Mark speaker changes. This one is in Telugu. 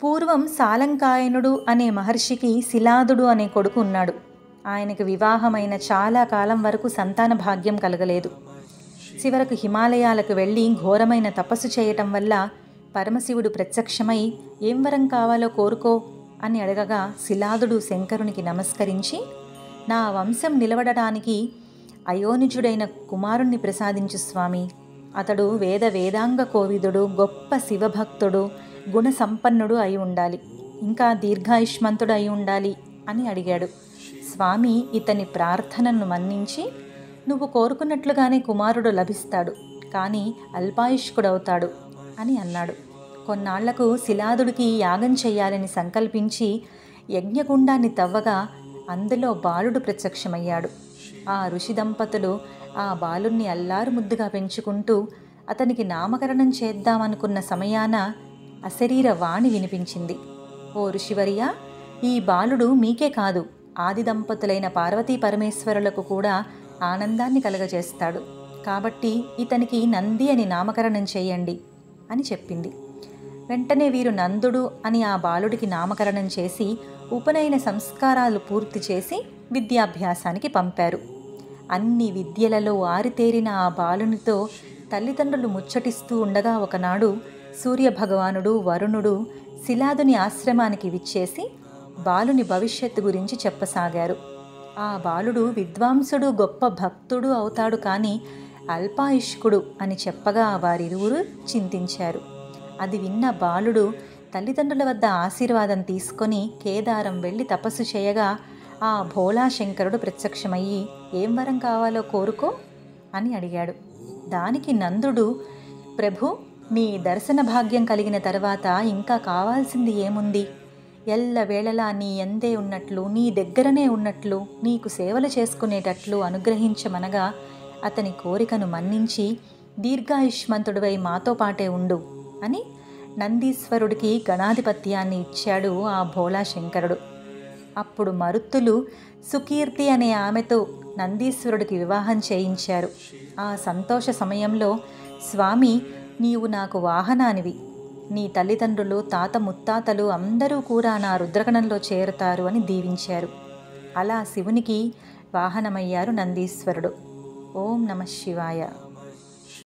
Speaker 1: పూర్వం సాలంకాయనుడు అనే మహర్షికి శిలాదుడు అనే కొడుకు ఉన్నాడు. ఆయనకు వివాహమైన చాలా కాలం వరకు సంతాన భాగ్యం కలగలేదు. చివరకు హిమాలయాలకు వెళ్ళి ఘోరమైన తపస్సు చేయటం వల్ల పరమశివుడు ప్రత్యక్షమై ఏం వరం కావాలో కోరుకో అని అడగగా శిలాదుడు శంకరునికి నమస్కరించి, నా వంశం నిలబడటానికి అయోనిజుడైన కుమారుణ్ణి ప్రసాదించు స్వామి. అతడు వేదాంగ కోవిదుడు, గొప్ప శివభక్తుడు, గుణ సంపన్నుడు అయి ఉండాలి, ఇంకా దీర్ఘాయుష్మంతుడు అయి ఉండాలి అని అడిగాడు. స్వామి ఇతని ప్రార్థనను మన్నించి, నువ్వు కోరుకున్నట్లుగానే కుమారుడు లభిస్తాడు, కానీ అల్పాయుష్కుడవుతాడు అని అన్నాడు. కొన్నాళ్లకు శిలాదుడికి యాగం చేయాలని సంకల్పించి యజ్ఞగుండాన్ని తవ్వగా అందులో బాలుడు ప్రత్యక్షమయ్యాడు. ఆ ఋషి దంపతులు ఆ బాలుణ్ణి అల్లారు ముద్దుగా పెంచుకుంటూ అతనికి నామకరణం చేద్దామనుకున్న సమయాన అశరీర వాణి వినిపించింది. ఓ ఋషివర్య, ఈ బాలుడు మీకే కాదు, ఆది దంపతులైన పార్వతీ పరమేశ్వరులకు కూడా ఆనందాన్ని కలగజేస్తాడు. కాబట్టి ఇతనికి నంది అని నామకరణం చేయండి అని చెప్పింది. వెంటనే వీరు నందుడు అని ఆ బాలుడికి నామకరణం చేసి ఉపనయన సంస్కారాలు పూర్తి చేసి విద్యాభ్యాసానికి పంపారు. అన్ని విద్యలలో ఆరితేరిన ఆ బాలునితో తల్లిదండ్రులు ముచ్చటిస్తూ ఉండగా ఒకనాడు సూర్యభగవానుడు, వరుణుడు శిలాదుని ఆశ్రమానికి విచ్చేసి బాలుని భవిష్యత్తు గురించి చెప్పసాగారు. ఆ బాలుడు విద్వాంసుడు, గొప్ప భక్తుడు అవుతాడు, కానీ అల్పాయుష్కుడు అని చెప్పగా వారిరువురు చింతించారు. అది విన్న బాలుడు తల్లిదండ్రుల వద్ద ఆశీర్వాదం తీసుకొని కేదారం వెళ్ళి తపస్సు చేయగా ఆ భోళాశంకరుడు ప్రత్యక్షమయ్యి ఏం వరం కావాలో కోరుకో అని అడిగాడు. దానికి నందుడు, ప్రభు, నీ దర్శన భాగ్యం కలిగిన తర్వాత ఇంకా కావాల్సింది ఏముంది? ఎల్లవేళలా నీ ఎందే ఉన్నట్లు, నీ దగ్గరనే ఉన్నట్లు, నీకు సేవలు చేసుకునేటట్లు అనుగ్రహించమనగా అతని కోరికను మన్నించి దీర్ఘాయుష్మంతుడివై మాతో పాటే ఉండు అని నందీశ్వరుడికి గణాధిపత్యాన్ని ఇచ్చాడు ఆ భోళాశంకరుడు. అప్పుడు మరుత్తులు సుకీర్తి అనే ఆమెతో నందీశ్వరుడికి వివాహం చేయించారు. ఆ సంతోష సమయంలో, స్వామి, నీవు నాకు వాహనానివి, నీ తల్లిదండ్రులు, తాత ముత్తాతలు అందరూ కూడా నా రుద్రగణంలో చేరుతారు అని దీవించారు. అలా శివునికి వాహనమయ్యారు నందీశ్వరుడు. ఓం నమః శివాయ.